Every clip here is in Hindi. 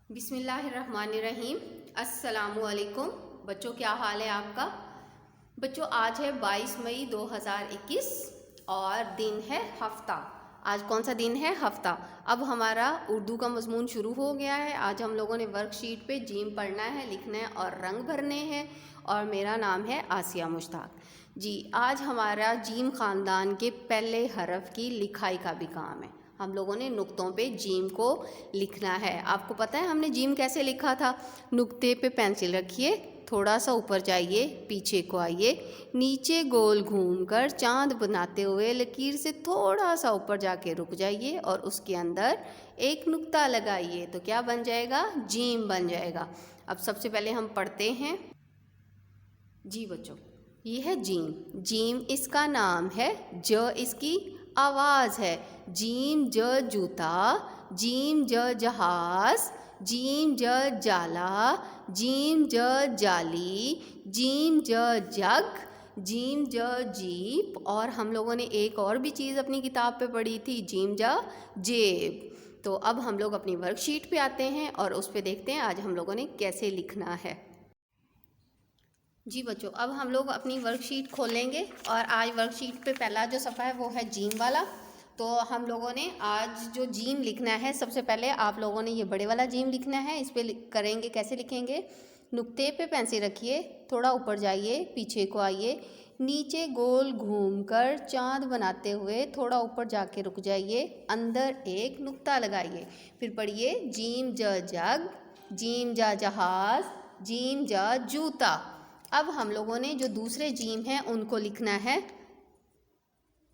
बिस्मिल्लाहिर्रहमानिर्रहीम। अस्सलामुअलैकुम बच्चों, क्या हाल है आपका। बच्चों, आज है 22 मई 2021 और दिन है हफ्ता। आज कौन सा दिन है? हफ्ता। अब हमारा उर्दू का मजमून शुरू हो गया है। आज हम लोगों ने वर्कशीट पे जीम पढ़ना है, लिखना है और रंग भरने हैं। और मेरा नाम है आसिया मुश्ताक जी। आज हमारा जीम ख़ानदान के पहले हरफ की लिखाई का भी काम है। हम लोगों ने नुक्तों पे जीम को लिखना है। आपको पता है हमने जीम कैसे लिखा था? नुक्ते पे पेंसिल रखिए, थोड़ा सा ऊपर जाइए, पीछे को आइए, नीचे गोल घूमकर चांद बनाते हुए लकीर से थोड़ा सा ऊपर जाके रुक जाइए और उसके अंदर एक नुक्ता लगाइए तो क्या बन जाएगा? जीम बन जाएगा। अब सबसे पहले हम पढ़ते हैं जी बच्चों। ये है जीम। जीम इसका नाम है, ज इसकी आवाज़ है। जीम ज जूता, जीम ज जहाज, जीम ज जाला, जीम ज जाली, जीम ज जग, जीम ज जीप। और हम लोगों ने एक और भी चीज़ अपनी किताब पे पढ़ी थी, जीम ज जेब। तो अब हम लोग अपनी वर्कशीट पे आते हैं और उस पे देखते हैं आज हम लोगों ने कैसे लिखना है जी बच्चों। अब हम लोग अपनी वर्कशीट खोलेंगे और आज वर्कशीट पे पहला जो सफ़ा है वो है जीम वाला। तो हम लोगों ने आज जो जीम लिखना है, सबसे पहले आप लोगों ने ये बड़े वाला जीम लिखना है। इस पे करेंगे, कैसे लिखेंगे? नुक्ते पे पेंसिल रखिए, थोड़ा ऊपर जाइए, पीछे को आइए, नीचे गोल घूमकर चांद बनाते हुए थोड़ा ऊपर जाके रुक जाइए, अंदर एक नुक्ता लगाइए। फिर पढ़िए जीम ज जग, जीम जा जहाज, जीम जा जूता। अब हम लोगों ने जो दूसरे जीम हैं उनको लिखना है।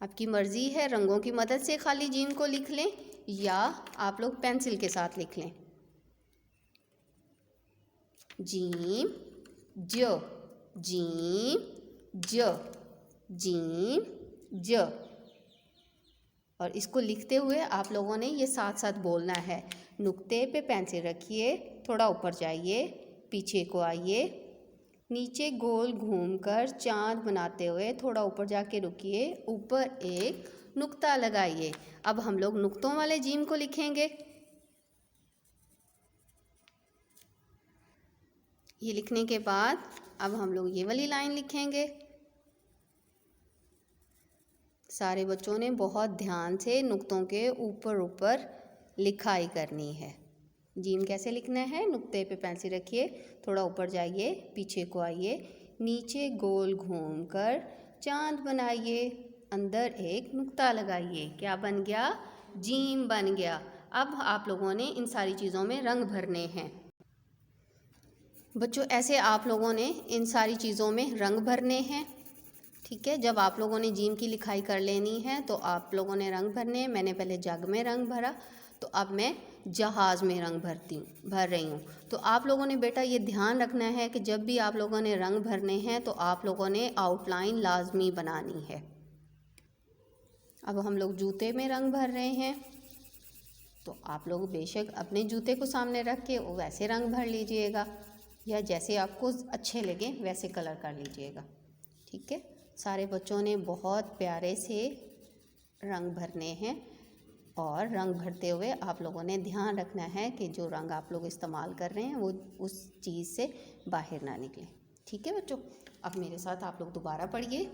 आपकी मर्ज़ी है, रंगों की मदद से खाली जीम को लिख लें या आप लोग पेंसिल के साथ लिख लें। जीम ज, जीम ज, जीम ज। और इसको लिखते हुए आप लोगों ने ये साथ साथ बोलना है। नुक्ते पे पेंसिल रखिए, थोड़ा ऊपर जाइए, पीछे को आइए, नीचे गोल घूमकर चांद बनाते हुए थोड़ा ऊपर जाके रुकिए, ऊपर एक नुक्ता लगाइए। अब हम लोग नुक्तों वाले जीम को लिखेंगे। ये लिखने के बाद अब हम लोग ये वाली लाइन लिखेंगे। सारे बच्चों ने बहुत ध्यान से नुक्तों के ऊपर ऊपर लिखाई करनी है। जीम कैसे लिखना है? नुक्ते पे पेंसिल रखिए, थोड़ा ऊपर जाइए, पीछे को आइए, नीचे गोल घूमकर चांद बनाइए, अंदर एक नुक्ता लगाइए। क्या बन गया? जीम बन गया। अब आप लोगों ने इन सारी चीज़ों में रंग भरने हैं बच्चों। ऐसे आप लोगों ने इन सारी चीज़ों में रंग भरने हैं, ठीक है। जब आप लोगों ने जीम की लिखाई कर लेनी है तो आप लोगों ने रंग भरने हैं। मैंने पहले जग में रंग भरा, तो अब मैं जहाज़ में रंग भर रही हूँ। तो आप लोगों ने बेटा ये ध्यान रखना है कि जब भी आप लोगों ने रंग भरने हैं तो आप लोगों ने आउटलाइन लाजमी बनानी है। अब हम लोग जूते में रंग भर रहे हैं, तो आप लोग बेशक अपने जूते को सामने रख के वैसे रंग भर लीजिएगा या जैसे आपको अच्छे लगे वैसे कलर कर लीजिएगा, ठीक है। सारे बच्चों ने बहुत प्यारे से रंग भरने हैं और रंग भरते हुए आप लोगों ने ध्यान रखना है कि जो रंग आप लोग इस्तेमाल कर रहे हैं वो उस चीज़ से बाहर ना निकले, ठीक है बच्चों। अब मेरे साथ आप लोग दोबारा पढ़िए।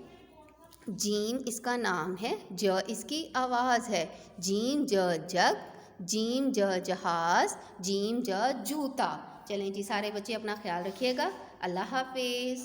जीम इसका नाम है, ज इसकी आवाज़ है। जीम ज जग, जीम ज जहाज, जीम ज जूता। चलें जी, सारे बच्चे अपना ख्याल रखिएगा। अल्लाह हाफिज़।